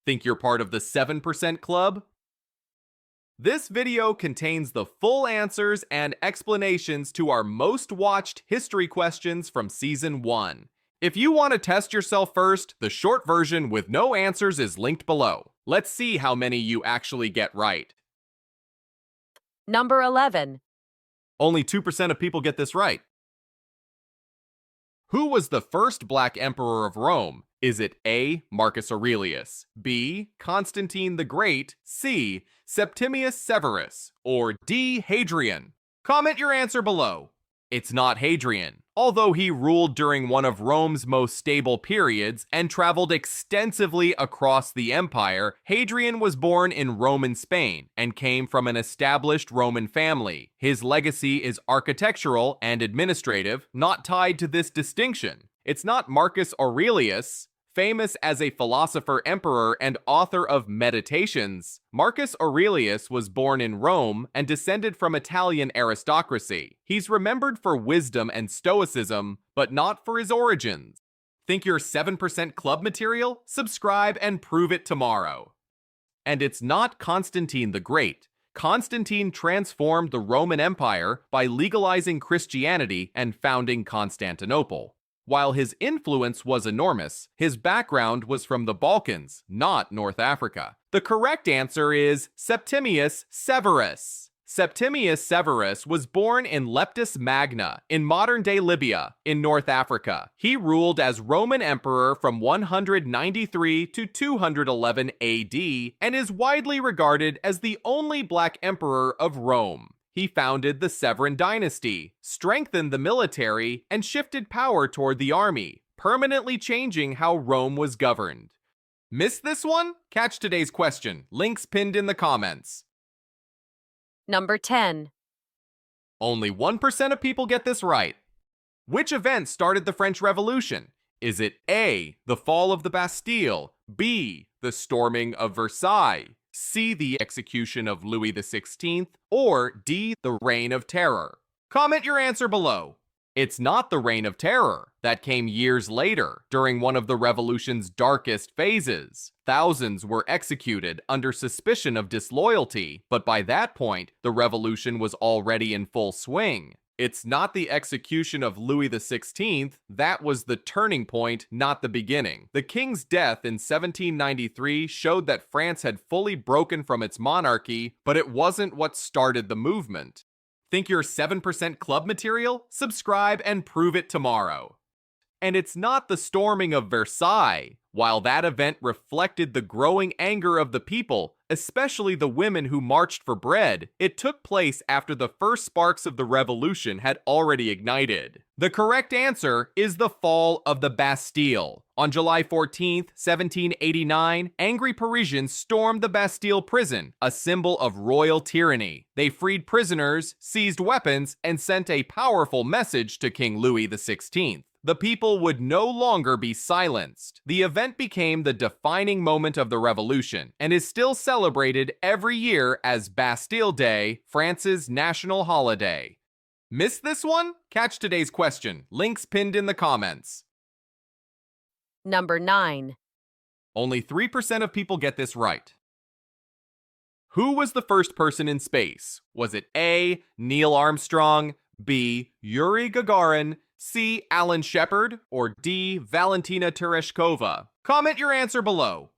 Think you're part of the 7% club? This video contains the full answers and explanations to our most watched history questions from Season 1. If you want to test yourself first, the short version with no answers is linked below. Let's see how many you actually get right. Number 11. Only 2% of people get this right. Who was the first black emperor of Rome? Is it A. Marcus Aurelius, B. Constantine the Great, C. Septimius Severus, or D. Hadrian? Comment your answer below. It's not Hadrian. Although he ruled during one of Rome's most stable periods and traveled extensively across the empire, Hadrian was born in Roman Spain and came from an established Roman family. His legacy is architectural and administrative, not tied to this distinction. It's not Marcus Aurelius. Famous as a philosopher emperor and author of Meditations, Marcus Aurelius was born in Rome and descended from Italian aristocracy. He's remembered for wisdom and stoicism, but not for his origins. Think you're 7% club material? Subscribe and prove it tomorrow. And it's not Constantine the Great. Constantine transformed the Roman Empire by legalizing Christianity and founding Constantinople. While his influence was enormous, his background was from the Balkans, not North Africa. The correct answer is Septimius Severus. Septimius Severus was born in Leptis Magna, in modern-day Libya, in North Africa. He ruled as Roman emperor from 193 to 211 AD and is widely regarded as the only black emperor of Rome. He founded the Severan dynasty, strengthened the military, and shifted power toward the army, permanently changing how Rome was governed. Missed this one? Catch today's question. Links pinned in the comments. Number 10. Only 1% of people get this right. Which event started the French Revolution? Is it A, the fall of the Bastille, B, the storming of Versailles, C, the execution of Louis XVI, or D, the Reign of Terror? Comment your answer below. It's not the Reign of Terror. That came years later, during one of the revolution's darkest phases. Thousands were executed under suspicion of disloyalty, but by that point, the revolution was already in full swing. It's not the execution of Louis XVI, that was the turning point, not the beginning. The king's death in 1793 showed that France had fully broken from its monarchy, but it wasn't what started the movement. Think you're 7% club material? Subscribe and prove it tomorrow. And it's not the storming of Versailles. While that event reflected the growing anger of the people, especially the women who marched for bread, it took place after the first sparks of the revolution had already ignited. The correct answer is the fall of the Bastille. On July 14, 1789, angry Parisians stormed the Bastille prison, a symbol of royal tyranny. They freed prisoners, seized weapons, and sent a powerful message to King Louis XVI. The people would no longer be silenced. The event became the defining moment of the revolution and is still celebrated every year as Bastille Day, France's national holiday. Missed this one? Catch today's question. Links pinned in the comments. Number 9. Only 3% of people get this right. Who was the first person in space? Was it A, Neil Armstrong, B, Yuri Gagarin, C, Alan Shepard, or D, Valentina Tereshkova? Comment your answer below.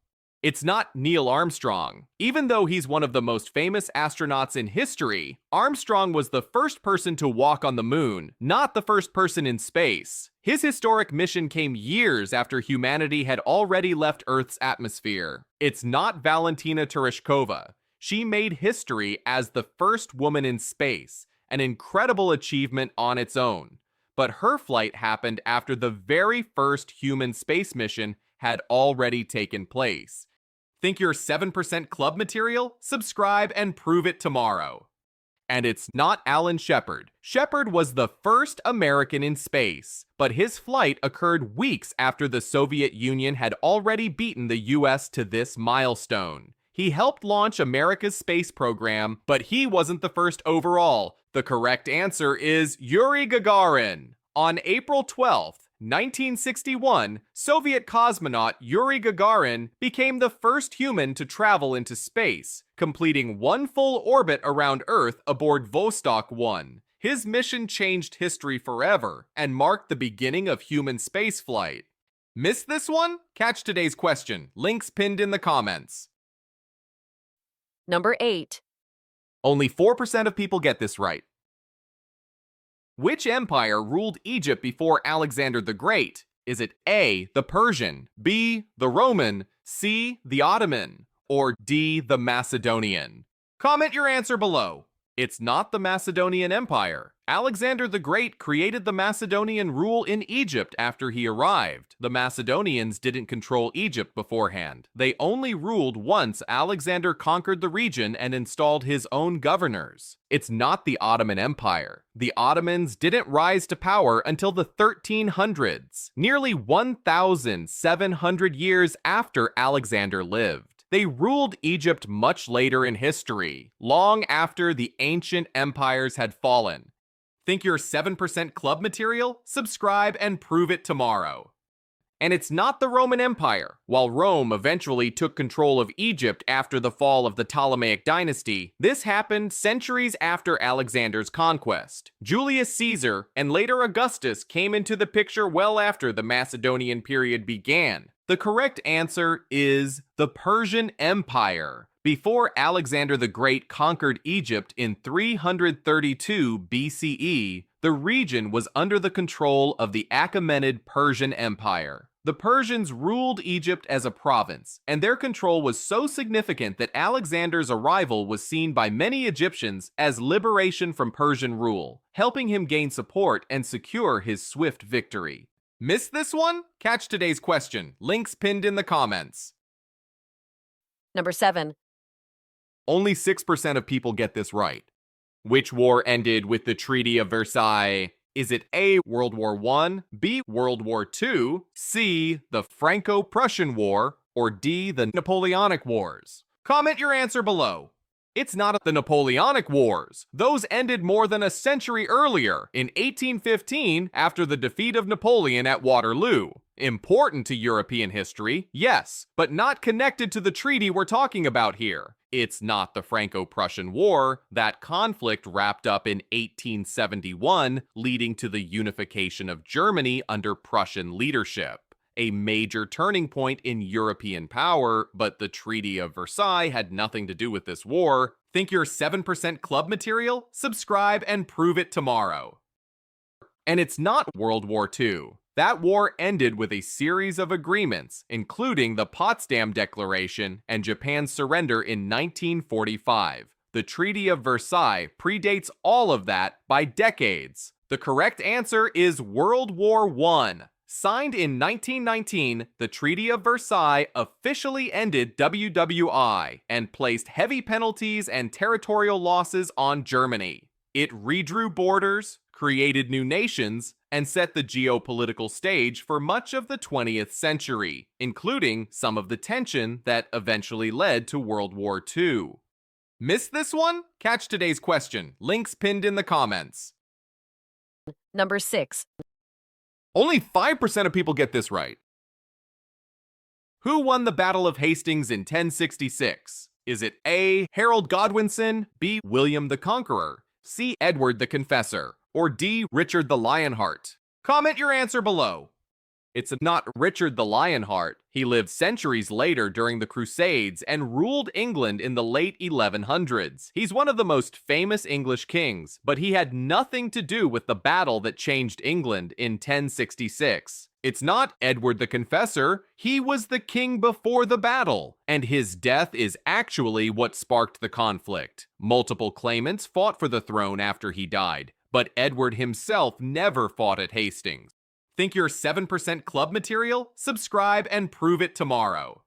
It's not Neil Armstrong. Even though he's one of the most famous astronauts in history, Armstrong was the first person to walk on the moon, not the first person in space. His historic mission came years after humanity had already left Earth's atmosphere. It's not Valentina Tereshkova. She made history as the first woman in space, an incredible achievement on its own. But her flight happened after the very first human space mission had already taken place. Think you're 7% club material? Subscribe and prove it tomorrow. And it's not Alan Shepard. Shepard was the first American in space, but his flight occurred weeks after the Soviet Union had already beaten the US to this milestone. He helped launch America's space program, but he wasn't the first overall. The correct answer is Yuri Gagarin. On April 12th, 1961, Soviet cosmonaut Yuri Gagarin became the first human to travel into space, completing one full orbit around Earth aboard Vostok 1. His mission changed history forever and marked the beginning of human spaceflight. Missed this one? Catch today's question. Links pinned in the comments. Number 8. Only 4% of people get this right. Which empire ruled Egypt before Alexander the Great? Is it A, the Persian, B, the Roman, C, the Ottoman, or D, the Macedonian? Comment your answer below. It's not the Macedonian Empire. Alexander the Great created the Macedonian rule in Egypt after he arrived. The Macedonians didn't control Egypt beforehand. They only ruled once Alexander conquered the region and installed his own governors. It's not the Ottoman Empire. The Ottomans didn't rise to power until the 1300s, nearly 1,700 years after Alexander lived. They ruled Egypt much later in history, long after the ancient empires had fallen. Think you're 7% club material? Subscribe and prove it tomorrow. And it's not the Roman Empire. While Rome eventually took control of Egypt after the fall of the Ptolemaic dynasty, this happened centuries after Alexander's conquest. Julius Caesar and later Augustus came into the picture well after the Macedonian period began. The correct answer is the Persian Empire. Before Alexander the Great conquered Egypt in 332 BCE, the region was under the control of the Achaemenid Persian Empire. The Persians ruled Egypt as a province, and their control was so significant that Alexander's arrival was seen by many Egyptians as liberation from Persian rule, helping him gain support and secure his swift victory. Missed this one? Catch today's question. Links pinned in the comments. Number 7. Only 6% of people get this right. Which war ended with the Treaty of Versailles? Is it A, World War I, B, World War II, C, the Franco-Prussian War, or D, the Napoleonic Wars? Comment your answer below. It's not the Napoleonic Wars. Those ended more than a century earlier, in 1815, after the defeat of Napoleon at Waterloo. Important to European history, yes, but not connected to the treaty we're talking about here. It's not the Franco-Prussian War. That conflict wrapped up in 1871, leading to the unification of Germany under Prussian leadership. A major turning point in European power, but the Treaty of Versailles had nothing to do with this war. Think you're 7% club material? Subscribe and prove it tomorrow. And it's not World War II. That war ended with a series of agreements, including the Potsdam Declaration and Japan's surrender in 1945. The Treaty of Versailles predates all of that by decades. The correct answer is World War I. Signed in 1919, the Treaty of Versailles officially ended WWI and placed heavy penalties and territorial losses on Germany. It redrew borders, created new nations, and set the geopolitical stage for much of the 20th century, including some of the tension that eventually led to World War II. Missed this one? Catch today's question. Links pinned in the comments. Number 6. Only 5% of people get this right. Who won the Battle of Hastings in 1066? Is it A, Harold Godwinson, B, William the Conqueror, C, Edward the Confessor, or D, Richard the Lionheart? Comment your answer below. It's not Richard the Lionheart. He lived centuries later during the Crusades and ruled England in the late 1100s. He's one of the most famous English kings, but he had nothing to do with the battle that changed England in 1066. It's not Edward the Confessor. He was the king before the battle, and his death is actually what sparked the conflict. Multiple claimants fought for the throne after he died, but Edward himself never fought at Hastings. Think you're 7% club material? Subscribe and prove it tomorrow.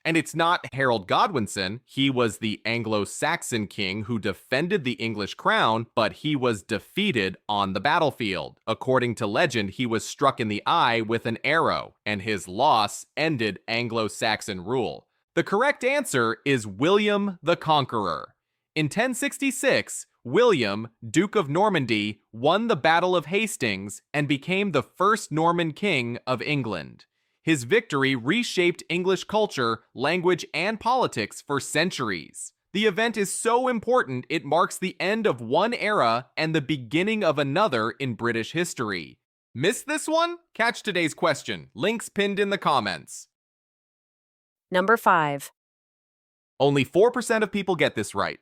And it's not Harold Godwinson. He was the Anglo-Saxon king who defended the English crown, but he was defeated on the battlefield. According to legend, he was struck in the eye with an arrow, and his loss ended Anglo-Saxon rule. The correct answer is William the Conqueror. In 1066, William, Duke of Normandy, won the Battle of Hastings and became the first Norman king of England. His victory reshaped English culture, language, and politics for centuries. The event is so important it marks the end of one era and the beginning of another in British history. Missed this one? Catch today's question. Links pinned in the comments. Number 5. Only 4% of people get this right.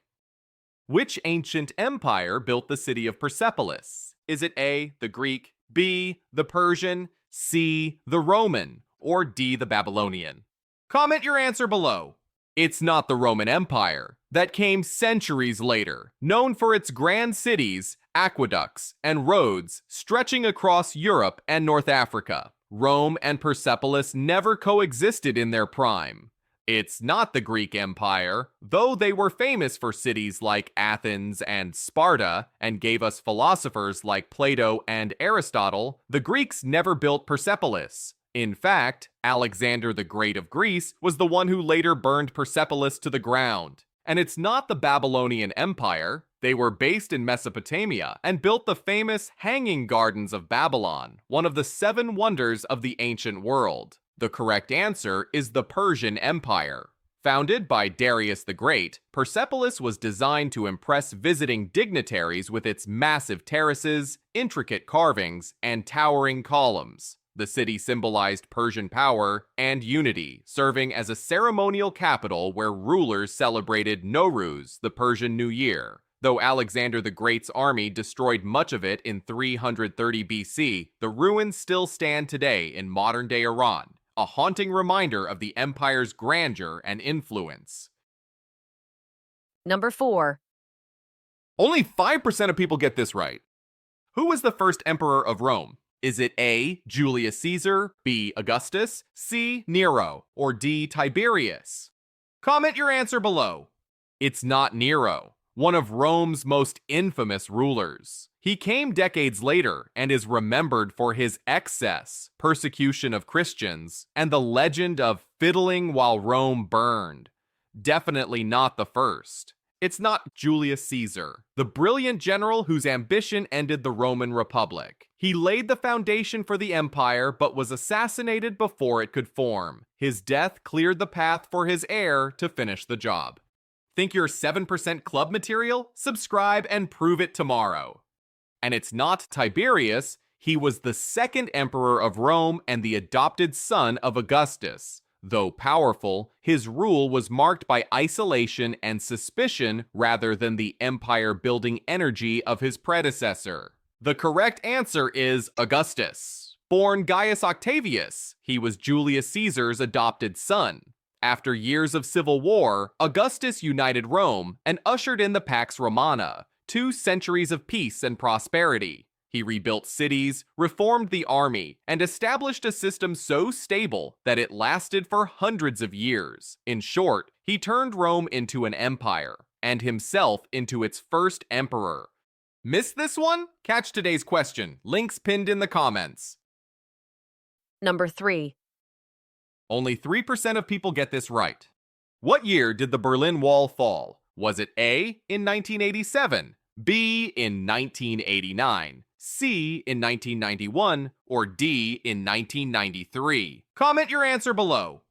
Which ancient empire built the city of Persepolis? Is it A, the Greek, B, the Persian, C, the Roman, or D, the Babylonian? Comment your answer below. It's not the Roman Empire. That came centuries later, known for its grand cities, aqueducts, and roads stretching across Europe and North Africa. Rome and Persepolis never coexisted in their prime. It's not the Greek Empire, though they were famous for cities like Athens and Sparta and gave us philosophers like Plato and Aristotle. The Greeks never built Persepolis. In fact, Alexander the Great of Greece was the one who later burned Persepolis to the ground. And it's not the Babylonian Empire. They were based in Mesopotamia and built the famous Hanging Gardens of Babylon, one of the 7 wonders of the ancient world. The correct answer is the Persian Empire. Founded by Darius the Great, Persepolis was designed to impress visiting dignitaries with its massive terraces, intricate carvings, and towering columns. The city symbolized Persian power and unity, serving as a ceremonial capital where rulers celebrated Nowruz, the Persian New Year. Though Alexander the Great's army destroyed much of it in 330 BC, the ruins still stand today in modern-day Iran, a haunting reminder of the empire's grandeur and influence. Number 4. Only 5% of people get this right. Who was the first emperor of Rome? Is it A, Julius Caesar, B, Augustus, C, Nero, or D, Tiberius? Comment your answer below. It's not Nero, one of Rome's most infamous rulers. He came decades later and is remembered for his excess, persecution of Christians, and the legend of fiddling while Rome burned. Definitely not the first. It's not Julius Caesar, the brilliant general whose ambition ended the Roman Republic. He laid the foundation for the empire but was assassinated before it could form. His death cleared the path for his heir to finish the job. Think you're 7% club material? Subscribe and prove it tomorrow. And it's not Tiberius. He was the second emperor of Rome and the adopted son of Augustus. Though powerful, his rule was marked by isolation and suspicion rather than the empire-building energy of his predecessor. The correct answer is Augustus. Born Gaius Octavius, he was Julius Caesar's adopted son. After years of civil war, Augustus united Rome and ushered in the Pax Romana, 2 centuries of peace and prosperity. He rebuilt cities, reformed the army, and established a system so stable that it lasted for hundreds of years. In short, he turned Rome into an empire, and himself into its first emperor. Missed this one? Catch today's question. Links pinned in the comments. Number 3. Only 3% of people get this right. What year did the Berlin Wall fall? Was it A, in 1987, B, in 1989, C, in 1991, or D, in 1993? Comment your answer below.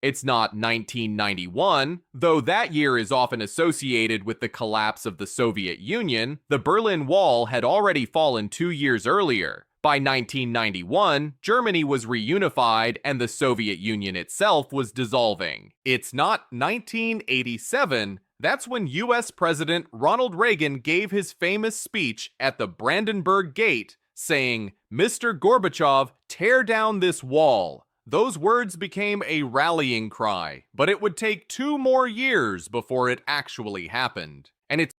It's not 1991, though that year is often associated with the collapse of the Soviet Union. The Berlin Wall had already fallen 2 years earlier. By 1991, Germany was reunified and the Soviet Union itself was dissolving. It's not 1987. That's when US President Ronald Reagan gave his famous speech at the Brandenburg Gate, saying, "Mr. Gorbachev, tear down this wall." Those words became a rallying cry, but it would take 2 more years before it actually happened. And it's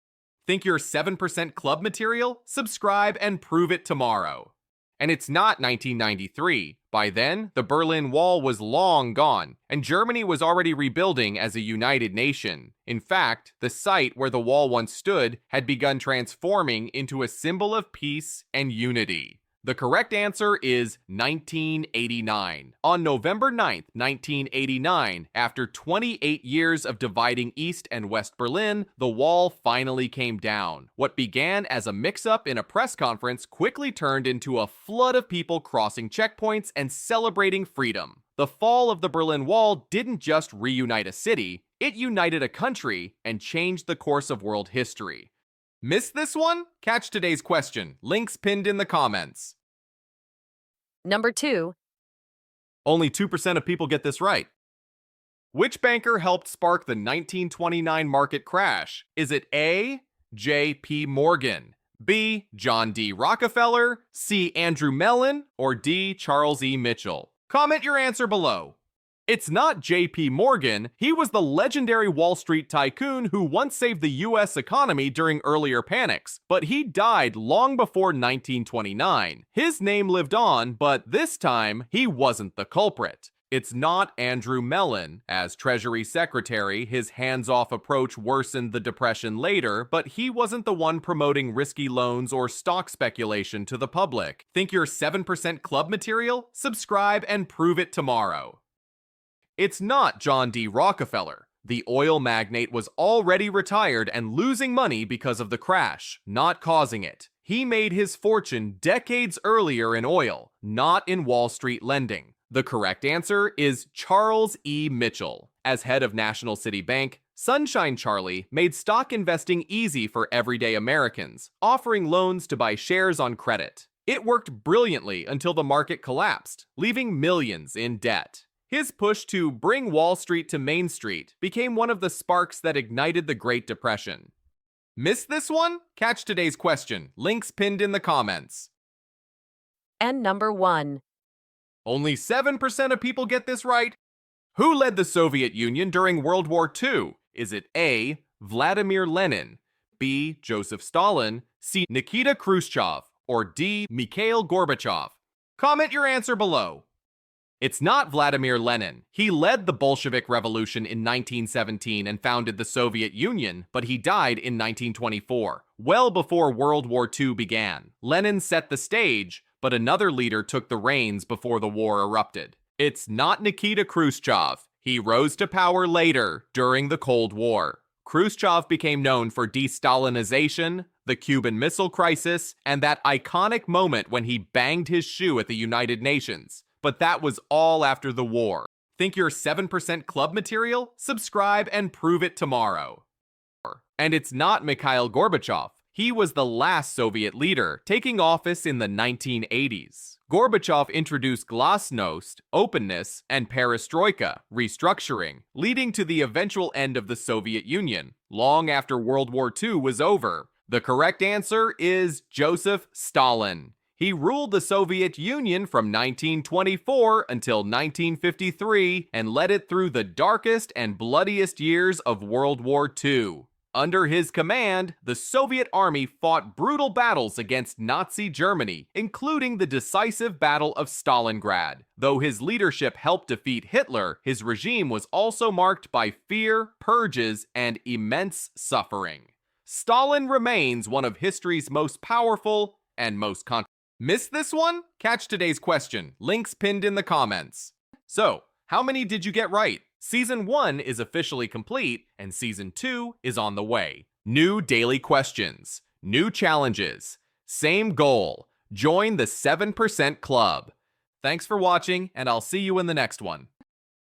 think you're 7% club material? Subscribe and prove it tomorrow. And it's not 1993. By then, the Berlin Wall was long gone, and Germany was already rebuilding as a united nation. In fact, the site where the wall once stood had begun transforming into a symbol of peace and unity. The correct answer is 1989. On November 9th, 1989, after 28 years of dividing East and West Berlin, the wall finally came down. What began as a mix-up in a press conference quickly turned into a flood of people crossing checkpoints and celebrating freedom. The fall of the Berlin Wall didn't just reunite a city, it united a country and changed the course of world history. Missed this one? Catch today's question. Links pinned in the comments. Number 2. Only 2% of people get this right. Which banker helped spark the 1929 market crash? Is it A, J.P. Morgan, B, John D. Rockefeller, C, Andrew Mellon, or D, Charles E. Mitchell? Comment your answer below. It's not J.P. Morgan. He was the legendary Wall Street tycoon who once saved the U.S. economy during earlier panics, but he died long before 1929. His name lived on, but this time, he wasn't the culprit. It's not Andrew Mellon. As Treasury Secretary, his hands-off approach worsened the Depression later, but he wasn't the one promoting risky loans or stock speculation to the public. Think you're 7% club material? Subscribe and prove it tomorrow. It's not John D. Rockefeller. The oil magnate was already retired and losing money because of the crash, not causing it. He made his fortune decades earlier in oil, not in Wall Street lending. The correct answer is Charles E. Mitchell. As head of National City Bank, Sunshine Charlie made stock investing easy for everyday Americans, offering loans to buy shares on credit. It worked brilliantly until the market collapsed, leaving millions in debt. His push to bring Wall Street to Main Street became one of the sparks that ignited the Great Depression. Missed this one? Catch today's question. Links pinned in the comments. And number 1. Only 7% of people get this right. Who led the Soviet Union during World War II? Is it A, Vladimir Lenin, B, Joseph Stalin, C, Nikita Khrushchev, or D, Mikhail Gorbachev? Comment your answer below. It's not Vladimir Lenin. He led the Bolshevik Revolution in 1917 and founded the Soviet Union, but he died in 1924, well before World War II began. Lenin set the stage, but another leader took the reins before the war erupted. It's not Nikita Khrushchev. He rose to power later, during the Cold War. Khrushchev became known for de-Stalinization, the Cuban Missile Crisis, and that iconic moment when he banged his shoe at the United Nations. But that was all after the war. Think you're 7% club material? Subscribe and prove it tomorrow. And it's not Mikhail Gorbachev. He was the last Soviet leader, taking office in the 1980s. Gorbachev introduced glasnost, openness, and perestroika, restructuring, leading to the eventual end of the Soviet Union, long after World War II was over. The correct answer is Joseph Stalin. He ruled the Soviet Union from 1924 until 1953 and led it through the darkest and bloodiest years of World War II. Under his command, the Soviet army fought brutal battles against Nazi Germany, including the decisive Battle of Stalingrad. Though his leadership helped defeat Hitler, his regime was also marked by fear, purges, and immense suffering. Stalin remains one of history's most powerful and most controversial. Missed this one? Catch today's question. Links pinned in the comments. So, how many did you get right? Season 1 is officially complete, and Season 2 is on the way. New daily questions, new challenges, same goal. Join the 7% Club. Thanks for watching, and I'll see you in the next one.